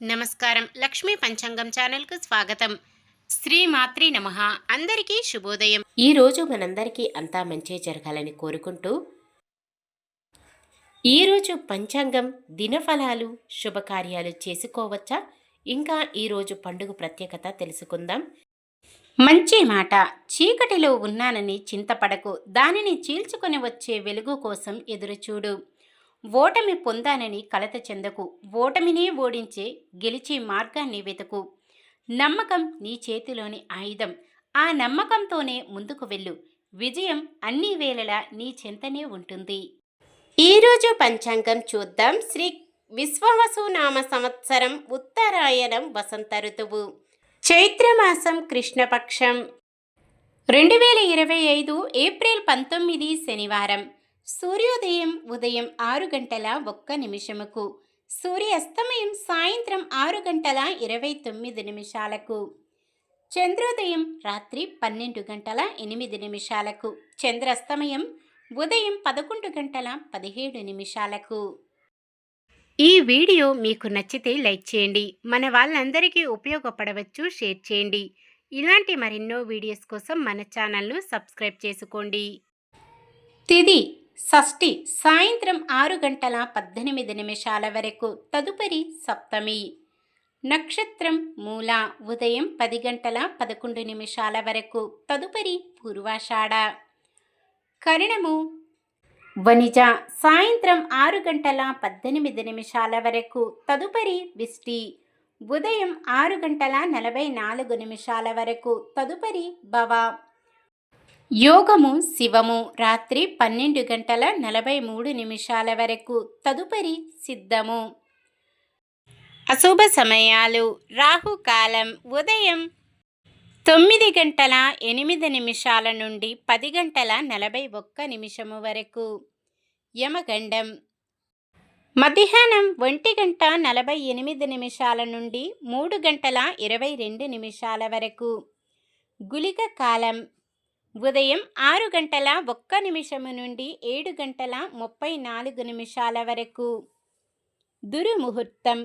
నమస్కారం. లక్ష్మీ పంచాంగం ఛానల్‌కు స్వాగతం. శ్రీ మాత్రే నమః. అందరికీ శుభోదయం. ఈ రోజు మనందరికీ అంతా మంచే జరగాలని కోరుకుంటూ ఈరోజు పంచాంగం దినఫలాలు శుభకార్యాలు చేసుకోవచ్చా? ఇంకా ఈరోజు పండుగ ప్రత్యేకత తెలుసుకుందాం. మంచి మాట. చీకటిలో ఉన్నానని చింతపడకు. దానిని చీల్చుకొని వచ్చే వెలుగు కోసం ఎదురుచూడు. ఓటమి పొందానని కలత చెందకు. ఓటమినే ఓడించే గెలిచే మార్గాన్ని వెతుకు. నమ్మకం నీ చేతిలోని ఆయుధం. ఆ నమ్మకంతోనే ముందుకు వెళ్ళు. విజయం అన్ని వేళలా నీ చెంతనే ఉంటుంది. ఈరోజు పంచాంగం చూద్దాం. శ్రీ విశ్వావసునామ సంవత్సరం ఉత్తరాయణం వసంత ఋతువు చైత్రమాసం కృష్ణపక్షం 2025 ఏప్రిల్ 19 శనివారం. సూర్యోదయం ఉదయం 6 గంటల 1 నిమిషముకు. సూర్యాస్తమయం సాయంత్రం 6 గంటల 29 నిమిషాలకు. చంద్రోదయం రాత్రి 12 గంటల 8 నిమిషాలకు. చంద్రాస్తమయం ఉదయం 11 గంటల 17 నిమిషాలకు. ఈ వీడియో మీకు నచ్చితే లైక్ చేయండి. మన వాళ్ళందరికీ ఉపయోగపడవచ్చు, షేర్ చేయండి. ఇలాంటి మరెన్నో వీడియోస్ కోసం మన ఛానల్ను సబ్స్క్రైబ్ చేసుకోండి. తిది షష్ఠి సాయంత్రం 6 గంటల 18 నిమిషాల వరకు. తదుపరి సప్తమి. నక్షత్రం మూల ఉదయం 10 గంటల 11 నిమిషాల వరకు. తదుపరి పూర్వాషాఢ. కరణము వనిజ సాయంత్రం 6 గంటల 18 నిమిషాల వరకు. తదుపరి విష్టి ఉదయం 6 గంటల 44 నిమిషాల వరకు. తదుపరి భవ. యోగము శివము రాత్రి 12 గంటల 43 నిమిషాల వరకు. తదుపరి సిద్ధము. అశుభ సమయాలు. రాహుకాలం ఉదయం 9 గంటల 8 నిమిషాల నుండి 10 గంటల 41 నిమిషము వరకు. యమగండం మధ్యాహ్నం 1 గంట 48 నిమిషాల నుండి 3 గంటల 22 నిమిషాల వరకు. గుళిక కాలం ఉదయం 6 గంటల 1 నిమిషము నుండి 7 గంటల 34 నిమిషాల వరకు. దుర్ముహూర్తం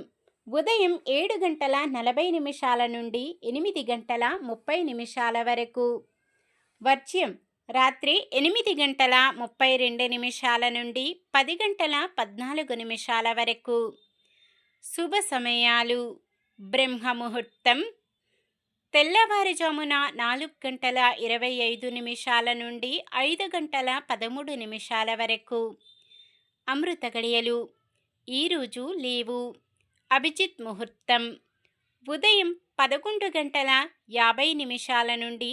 ఉదయం 7 గంటల 40 నిమిషాల నుండి 8 గంటల 30 నిమిషాల వరకు. వర్జ్యం రాత్రి 8 గంటల 32 నిమిషాల నుండి 10 గంటల 14 నిమిషాల వరకు. శుభ సమయాలు. బ్రహ్మముహూర్తం తెల్లవారుజామున 4 గంటల 25 నిమిషాల నుండి 5 గంటల 13 నిమిషాల వరకు. అమృత గడియలు ఈరోజు లేవు. అభిజిత్ ముహూర్తం ఉదయం 11 గంటల 50 నిమిషాల నుండి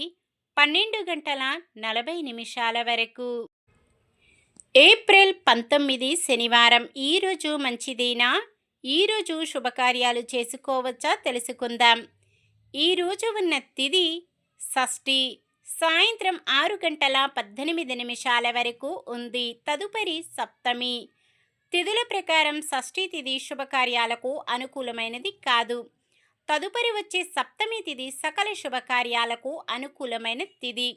12 గంటల 40 నిమిషాల వరకు. ఏప్రిల్ 19 శనివారం. ఈరోజు మంచిదేనా? ఈరోజు శుభకార్యాలు చేసుకోవచ్చా తెలుసుకుందాం. ఈరోజు ఉన్న తిథి షష్ఠి సాయంత్రం 6 గంటల 18 నిమిషాల వరకు ఉంది. తదుపరి సప్తమి. తిథుల ప్రకారం షష్ఠి తిథి శుభకార్యాలకు అనుకూలమైనది కాదు. తదుపరి వచ్చే సప్తమి తిథి సకల శుభకార్యాలకు అనుకూలమైన తిథి.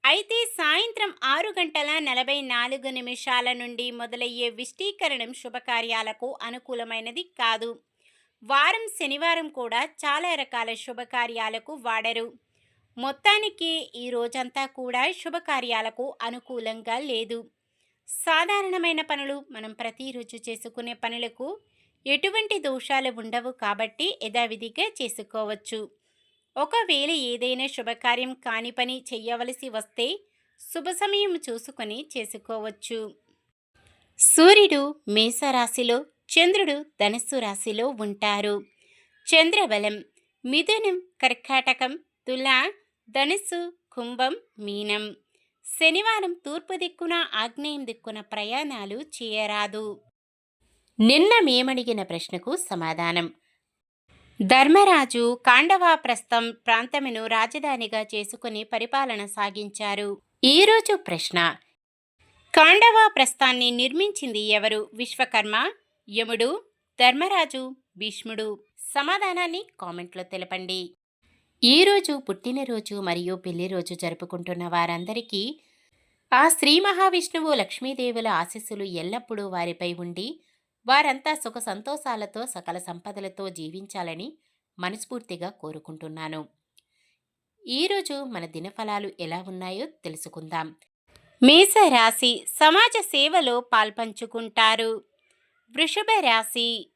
అయితే సాయంత్రం 6 గంటల 44 నిమిషాల నుండి మొదలయ్యే విష్టీకరణం శుభకార్యాలకు అనుకూలమైనది కాదు. వారం శనివారం కూడా చాలా రకాల శుభకార్యాలకు వాడరు. మొత్తానికి ఈ రోజంతా కూడా శుభకార్యాలకు అనుకూలంగా లేదు. సాధారణమైన పనులు, మనం ప్రతిరోజు చేసుకునే పనులకు ఎటువంటి దోషాలు ఉండవు కాబట్టి యథావిధిగా చేసుకోవచ్చు. ఒకవేళ ఏదైనా శుభకార్యం కాని పని చెయ్యవలసి వస్తే శుభ సమయం చూసుకొని చేసుకోవచ్చు. సూర్యుడు మేషరాశిలో, చంద్రుడు ధనుస్సు రాశిలో ఉంటారు. చంద్రబలం మిథునం, కర్కాటకం, తుల, ధనుస్సు, కుంభం, మీనం. శనివారం తూర్పు దిక్కున ఆగ్నేయం దిక్కున ప్రయాణాలు చేయరాదు. నిన్న మేమడిగిన ప్రశ్నకు సమాధానం. ధర్మరాజు కాండవాప్రస్థం ప్రాంతమును రాజధానిగా చేసుకుని పరిపాలన సాగించారు. ఈరోజు ప్రశ్న. కాండవాప్రస్థాన్ని నిర్మించింది ఎవరు? విశ్వకర్మ, యముడు, ధర్మరాజు, భీష్ముడు? సమాధానాన్ని కామెంట్లో తెలపండి. ఈరోజు పుట్టినరోజు మరియు పెళ్లిరోజు జరుపుకుంటున్న వారందరికీ ఆ శ్రీ మహావిష్ణువు లక్ష్మీదేవుల ఆశీస్సులు ఎల్లప్పుడూ వారిపై ఉండి వారంతా సుఖ సంతోషాలతో సకల సంపదలతో జీవించాలని మనస్ఫూర్తిగా కోరుకుంటున్నాను. ఈరోజు మన దినఫలాలు ఎలా ఉన్నాయో తెలుసుకుందాం. మేషరాశి సమాజ సేవలో పాల్పంచుకుంటారు. వృషభ రాశి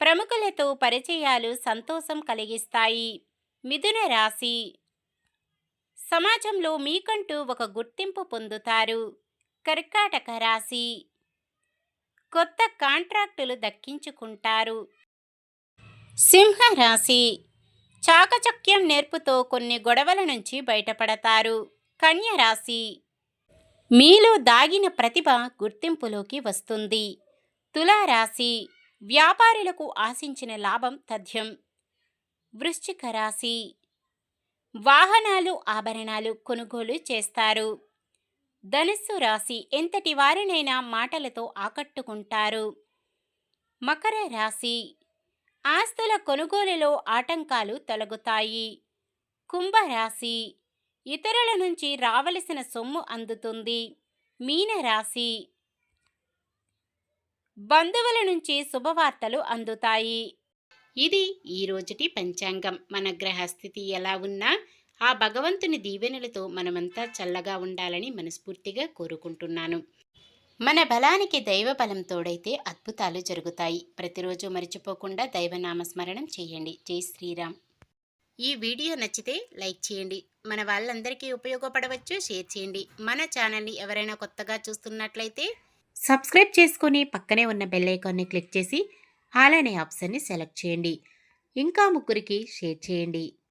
ప్రముఖులతో పరిచయాలు సంతోషం కలిగిస్తాయి. మిథున రాశి సమాజంలో మీకంటూ ఒక గుర్తింపు పొందుతారు. కర్కాటక రాశి కొత్త కాంట్రాక్టులు దక్కించుకుంటారు. సింహ రాశి చాకచక్యం నేర్పుతో కొన్ని గొడవల నుంచి బయటపడతారు. కన్య రాశి మీలో దాగిన ప్రతిభ గుర్తింపులోకి వస్తుంది. తులారాశి వ్యాపారులకు ఆశించిన లాభం తథ్యం. వృశ్చిక రాశి వాహనాలు ఆభరణాలు కొనుగోలు చేస్తారు. ధనుస్సు రాశి ఎంతటి వారినైనా మాటలతో ఆకట్టుకుంటారు. మకర రాశి ఆస్తుల కొనుగోలులో ఆటంకాలు తొలగుతాయి. కుంభరాశి ఇతరుల నుంచి రావలసిన సొమ్ము అందుతుంది. మీనరాశి బంధువుల నుంచి శుభవార్తలు అందుతాయి. ఇది ఈ రోజుటి పంచాంగం. మన గ్రహస్థితి ఎలా ఉన్నా ఆ భగవంతుని దీవెనలతో మనమంతా చల్లగా ఉండాలని మనస్ఫూర్తిగా కోరుకుంటున్నాను. మన బలానికి దైవ బలం తోడైతే అద్భుతాలు జరుగుతాయి. ప్రతిరోజు మర్చిపోకుండా దైవనామస్మరణం చేయండి. జై శ్రీరామ్. ఈ వీడియో నచ్చితే లైక్ చేయండి. మన వాళ్ళందరికీ ఉపయోగపడవచ్చు, షేర్ చేయండి. మన ఛానల్ని ఎవరైనా కొత్తగా చూస్తున్నట్లయితే సబ్స్క్రైబ్ చేసుకొని పక్కనే ఉన్న బెల్ ఐకాన్ని క్లిక్ చేసి ఆల్ అనే ఆప్షన్ని సెలెక్ట్ చేయండి. ఇంకా ముగ్గురికి షేర్ చేయండి.